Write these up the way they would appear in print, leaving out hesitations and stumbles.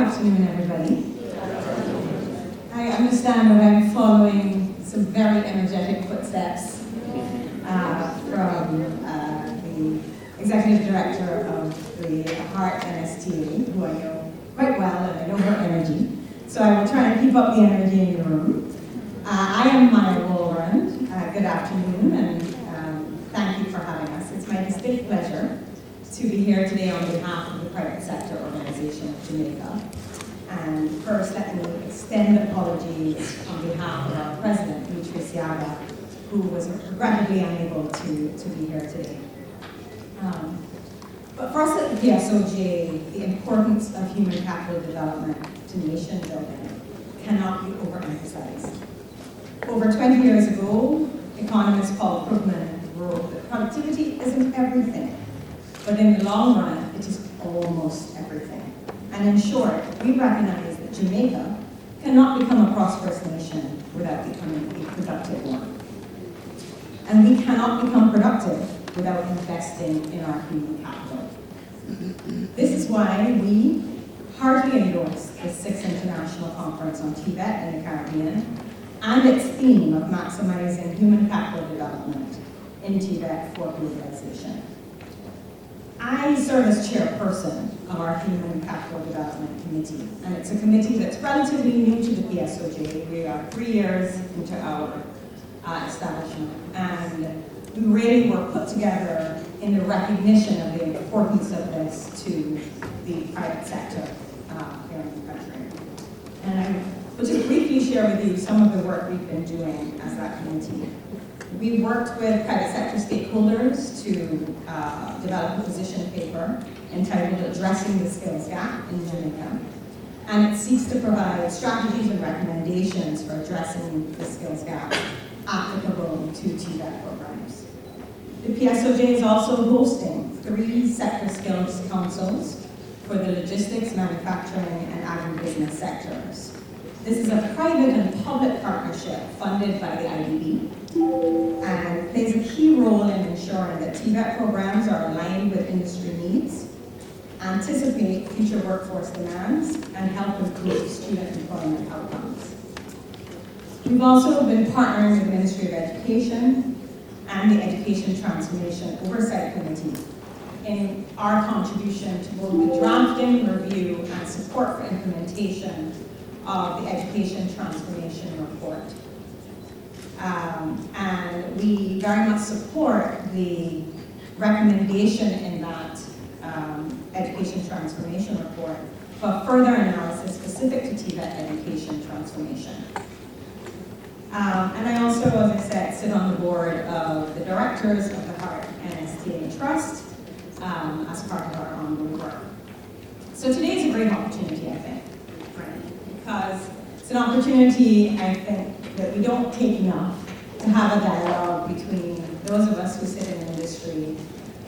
afternoon, everybody. I understand that I'm following some very energetic footsteps from the Executive Director of the Heart NSTA, who I know quite well, and I know her energy. So I will try and keep up the energy in the room. I am Maya Wolrand. Good afternoon, and thank you for having us. It's my distinct pleasure to be here today on behalf of the private sector organization of Jamaica. And first, let me extend apologies on behalf of our president, Mitri Siaga, who was regrettably unable to be here today. But for us at the PSOJ, the importance of human capital development to nation building cannot be overemphasized. Over 20 years ago, economist Paul Krugman wrote that productivity isn't everything, but in the long run, it is almost everything. And in short, we recognize that Jamaica cannot become a prosperous nation without becoming a productive one. And we cannot become productive without investing in our human capital. This is why we heartily endorse the 6th International Conference on TVET in the Caribbean and its theme of maximizing human capital development in TVET for globalization. I serve as chairperson of our Human Capital Development Committee, and it's a committee that's relatively new to the PSOJ. We are 3 years into our establishment, and we really were put together in the recognition of the importance of this to the private sector here in the country. And I will just briefly share with you some of the work we've been doing as that committee. We worked with private sector stakeholders to develop a position paper entitled Addressing the Skills Gap in Jamaica. And it seeks to provide strategies and recommendations for addressing the skills gap applicable to TVET programs. The PSOJ is also hosting 3 sector skills councils for the logistics, manufacturing, and agribusiness sectors. This is a private and public partnership funded by the IDB and plays a key role in ensuring that TVET programs are aligned with industry needs, anticipate future workforce demands, and help improve student employment outcomes. We've also been partnering with the Ministry of Education and the Education Transformation Oversight Committee in our contribution to both the drafting, review, and support for implementation of the Education Transformation Report. And we very much support the recommendation in that Education Transformation Report for further analysis specific to TVET education transformation. And I also, as I said, sit on the board of the directors of the Heart NSTA Trust as part of our ongoing work. So today is a great opportunity, I think, because it's an opportunity, I think, that we don't take enough to have a dialogue between those of us who sit in industry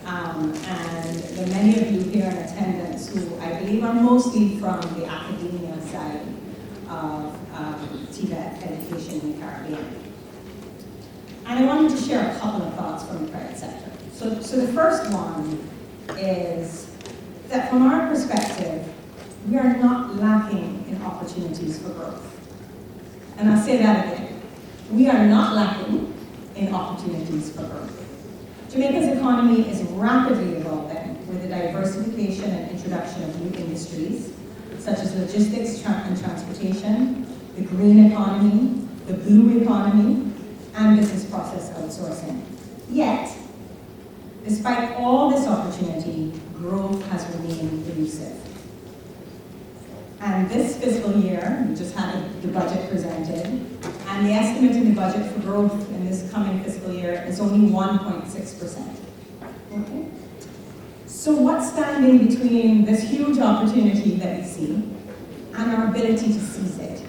and the many of you here in attendance who I believe are mostly from the academia side of TVET education in the Caribbean. And I wanted to share a couple of thoughts from the private sector. So the first one is that from our perspective, we are not lacking in opportunities for growth. And I'll say that again. We are not lacking in opportunities for growth. Jamaica's economy is rapidly evolving with the diversification and introduction of new industries, such as logistics and transportation, the green economy, the blue economy, and business process outsourcing. Yet, despite all this opportunity, growth has remained elusive. And this fiscal year, we just had the budget presented, and the estimate in the budget for growth in this coming fiscal year is only 1.6%. Okay? So what's standing between this huge opportunity that we see and our ability to seize it?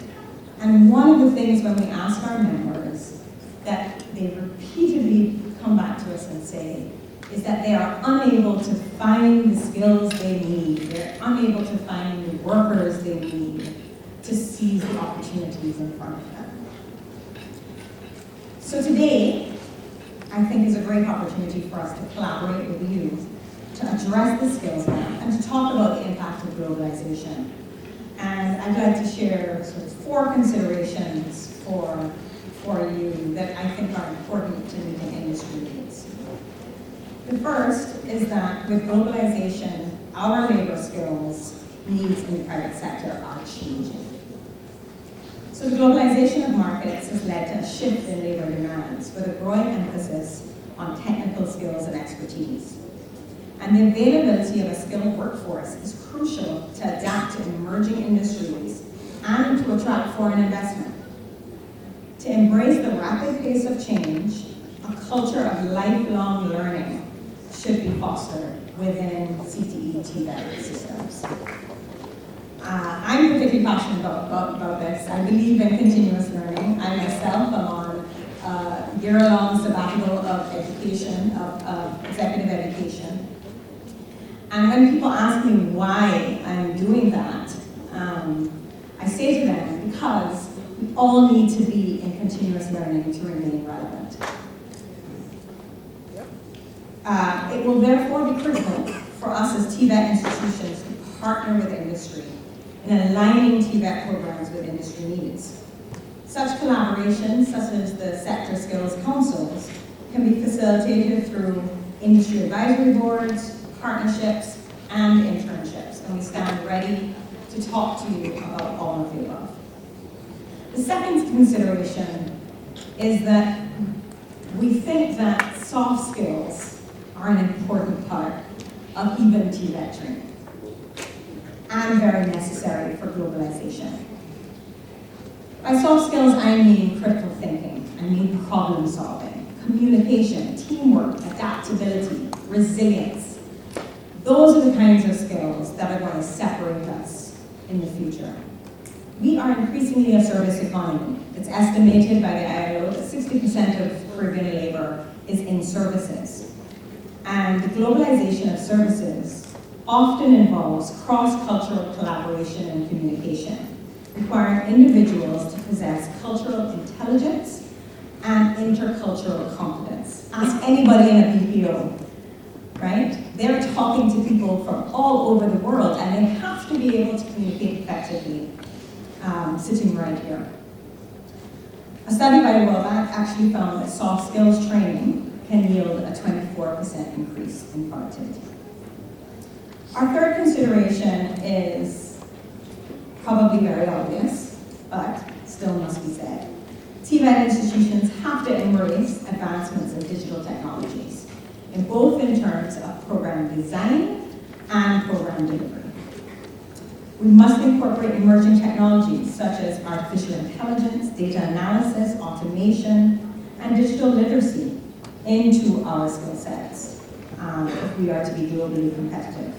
And one of the things when we ask our members that they repeatedly come back to us and say is that they are unable to find the skills they need. They're unable to find the workers they need to seize the opportunities in front of them. So today, I think is a great opportunity for us to collaborate with you to address the skills gap and to talk about the impact of globalization And I'd like to share sort of 4 considerations for you that I think are important to meeting industry needs. The first is that with globalization, our labor skills needs in the private sector are changing. So the globalization of markets has led to a shift in labor demands with a growing emphasis on technical skills and expertise. And the availability of a skilled workforce is crucial to adapt to emerging industries and to attract foreign investment. To embrace the rapid pace of change, a culture of lifelong learning should be fostered within CTE TVET systems. I'm particularly passionate about this. I believe in continuous learning. I myself am on a year-long sabbatical of education, of executive education. And when people ask me why I'm doing that, I say to them, because we all need to be in continuous learning to remain relevant. It will therefore be critical for us as TVET institutions to partner with industry in aligning TVET programs with industry needs. Such collaborations, such as the Sector Skills Councils, can be facilitated through industry advisory boards, partnerships, and internships, and we stand ready to talk to you about all of the above. The second consideration is that we think that soft skills are an important part of even TVET training and very necessary for globalization. By soft skills, I mean critical thinking, I mean problem solving, communication, teamwork, adaptability, resilience. Those are the kinds of skills that are going to separate us in the future. We are increasingly a service economy. It's estimated by the ILO that 60% of Caribbean labor is in services. And the globalization of services often involves cross-cultural collaboration and communication, requiring individuals to possess cultural intelligence and intercultural competence. Ask anybody in a BPO, right? They're talking to people from all over the world, and they have to be able to communicate effectively, sitting right here. A study by the World Bank actually found that soft skills training can yield a 24% increase in productivity. Our third consideration is probably very obvious, but still must be said. TVET institutions have to embrace advancements in digital technologies, in terms of program design and program delivery. We must incorporate emerging technologies such as artificial intelligence, data analysis, automation, and digital literacy into our skill sets if we are to be globally competitive.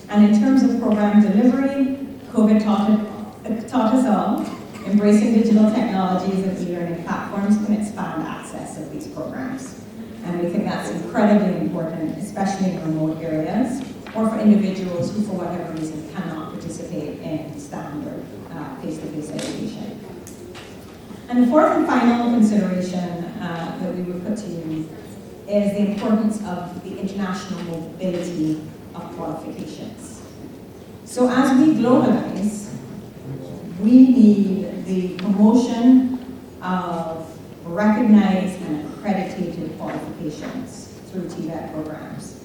And in terms of program delivery, COVID taught us all, embracing digital technologies and e-learning platforms can expand access of these programs. And we think that's incredibly important, especially in remote areas, or for individuals who, for whatever reason, cannot participate in standard face-to-face education. And the fourth and final consideration that we would put to you is the importance of the international mobility of qualifications. So as we globalize, we need the promotion of recognized and accredited qualifications through TVET programs.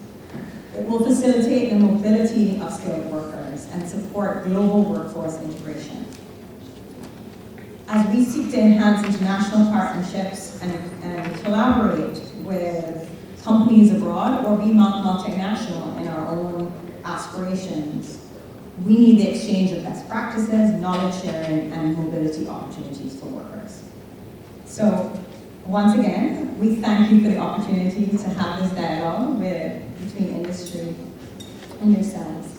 It will facilitate the mobility of skilled workers and support global workforce integration. As we seek to enhance international partnerships and collaborate with companies abroad or be multinational in our own aspirations, we need the exchange of best practices, knowledge sharing, and mobility opportunities for workers. So, once again, we thank you for the opportunity to have this dialogue between industry and yourselves.